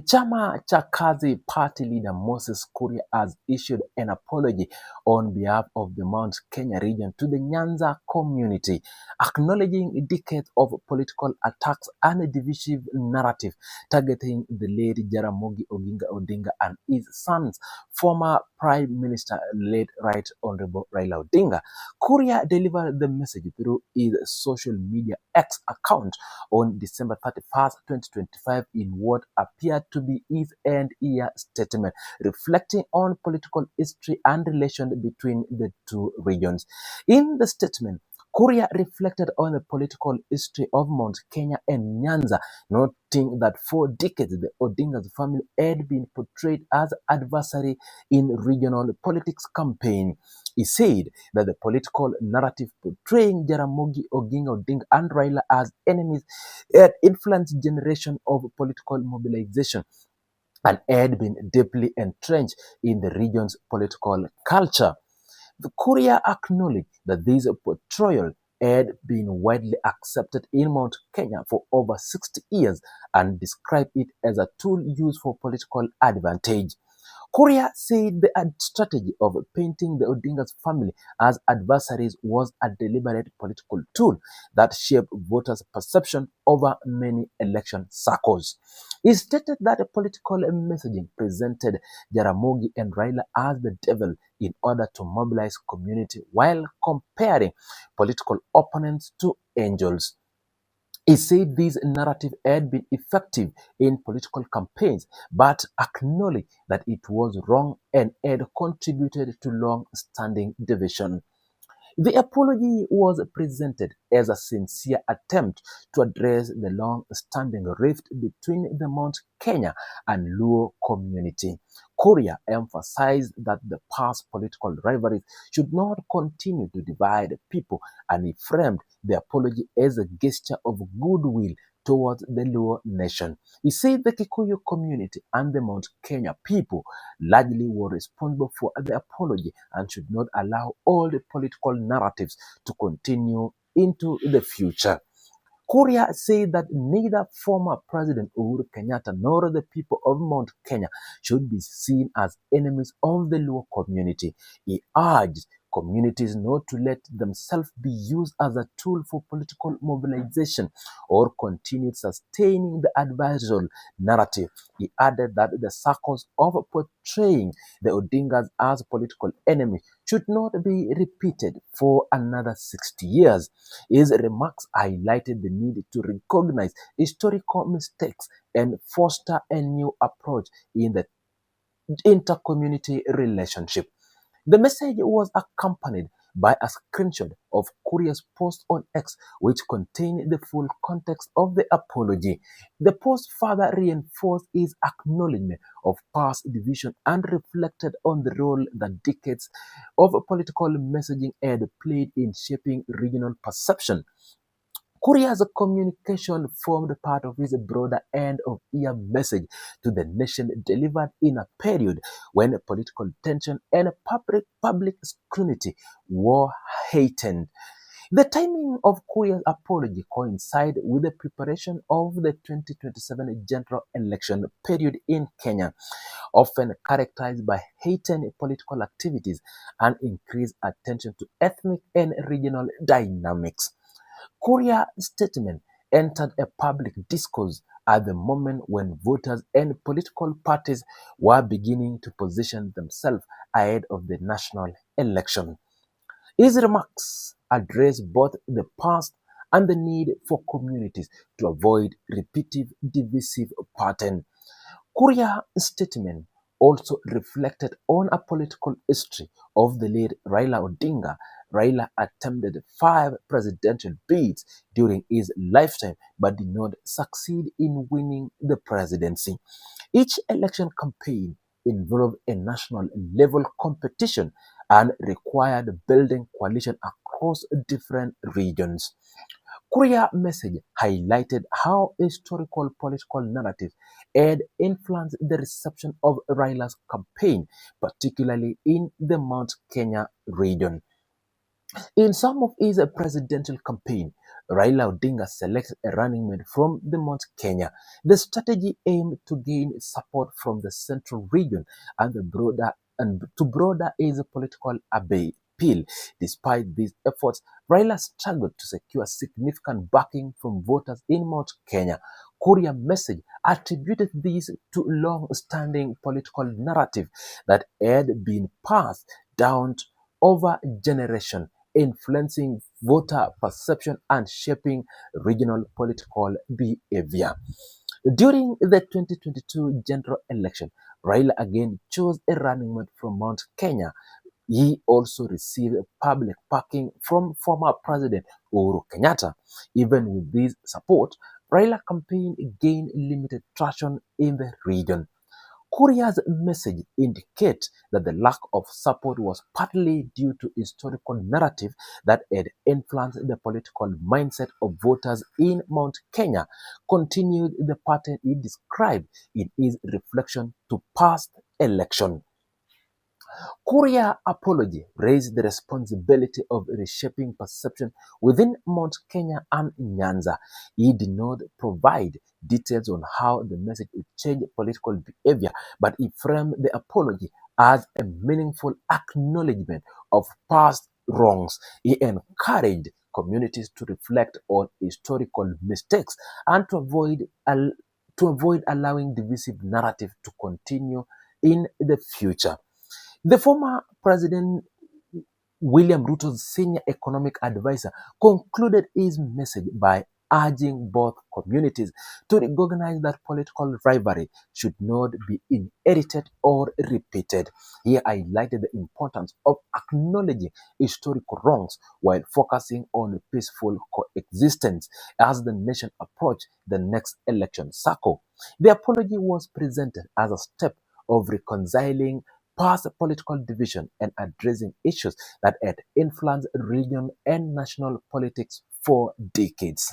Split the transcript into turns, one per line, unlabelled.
Chama cha Kazi Party leader Moses Kuria has issued an apology on behalf of the Mount Kenya region to the Nyanza community, acknowledging decades of political attacks and a divisive narrative targeting the late Jaramogi Oginga Odinga and his sons, former Prime Minister late Right Honorable Raila Odinga. Kuria delivered the message through his social media X account on December 31st, 2025 in what appeared to be his end-year statement, reflecting on political history and relations between the two regions. In the statement, Kuria reflected on the political history of Mount Kenya and Nyanza, noting that for decades the Odinga's family had been portrayed as adversary in regional politics campaign. He said that the political narrative portraying Jaramogi Oginga Odinga and Raila as enemies had influenced generation of political mobilization and had been deeply entrenched in the region's political culture. The courier acknowledged that this portrayal had been widely accepted in Mount Kenya for over 60 years and described it as a tool used for political advantage. Kuria said the strategy of painting the Odinga's family as adversaries was a deliberate political tool that shaped voters' perception over many election cycles. He stated that the political messaging presented Jaramogi and Raila as the devil in order to mobilize community while comparing political opponents to angels. He said this narrative had been effective in political campaigns, but acknowledged that it was wrong and had contributed to long-standing division. The apology was presented as a sincere attempt to address the long-standing rift between the Mount Kenya and Luo community. Korea emphasized that the past political rivalries should not continue to divide people, and he framed the apology as a gesture of goodwill towards the Luo nation. He said the Kikuyu community and the Mount Kenya people largely were responsible for the apology and should not allow all the political narratives to continue into the future. Kuria said that neither former President Uhuru Kenyatta nor the people of Mount Kenya should be seen as enemies of the Luo community. He urged communities not to let themselves be used as a tool for political mobilization or continue sustaining the adversarial narrative. He added that the circles of portraying the Odingas as political enemies should not be repeated for another 60 years. His remarks highlighted the need to recognize historical mistakes and foster a new approach in the intercommunity relationship. The message was accompanied by a screenshot of Courier's post on X, which contained the full context of the apology. The post further reinforced his acknowledgement of past division and reflected on the role that decades of political messaging had played in shaping regional perception. Kuria's communication formed part of his broader end-of-year message to the nation delivered in a period when political tension and public scrutiny were heightened. The timing of Kuria's apology coincided with the preparation of the 2027 general election period in Kenya, often characterized by heightened political activities and increased attention to ethnic and regional dynamics. Korea's statement entered a public discourse at the moment when voters and political parties were beginning to position themselves ahead of the national election. His remarks addressed both the past and the need for communities to avoid repeated divisive patterns. Kuria's statement also reflected on a political history of the late Raila Odinga. Raila attempted 5 presidential bids during his lifetime but did not succeed in winning the presidency. Each election campaign involved a national level competition and required building coalition across different regions. Korea message highlighted how historical political narratives had influenced the reception of Raila's campaign, particularly in the Mount Kenya region. In some of his presidential campaign, Raila Odinga selects a running mate from the Mount Kenya. The strategy aimed to gain support from the central region and the broader is a political appeal. Despite these efforts, Raila struggled to secure significant backing from voters in Mount Kenya. Kuria message attributed this to long-standing political narrative that had been passed down over generation, influencing voter perception and shaping regional political behavior. During the 2022 general election, Raila again chose a running mate from Mount Kenya. He also received public backing from former President Uhuru Kenyatta. Even with this support, Raila campaign gained limited traction in the region. Kuria's message indicates that the lack of support was partly due to historical narrative that had influenced the political mindset of voters in Mount Kenya, continued the pattern he described in his reflection to past election. Kuria apology raised the responsibility of reshaping perception within Mount Kenya and Nyanza. He did not provide details on how the message would change political behavior, but he framed the apology as a meaningful acknowledgement of past wrongs. He encouraged communities to reflect on historical mistakes and to avoid allowing divisive narrative to continue in the future. The former President William Ruto's senior economic advisor concluded his message by urging both communities to recognize that political rivalry should not be inherited or repeated. He highlighted the importance of acknowledging historical wrongs while focusing on peaceful coexistence as the nation approached the next election cycle. The apology was presented as a step of reconciling past political division and addressing issues that had influenced regional and national politics for decades.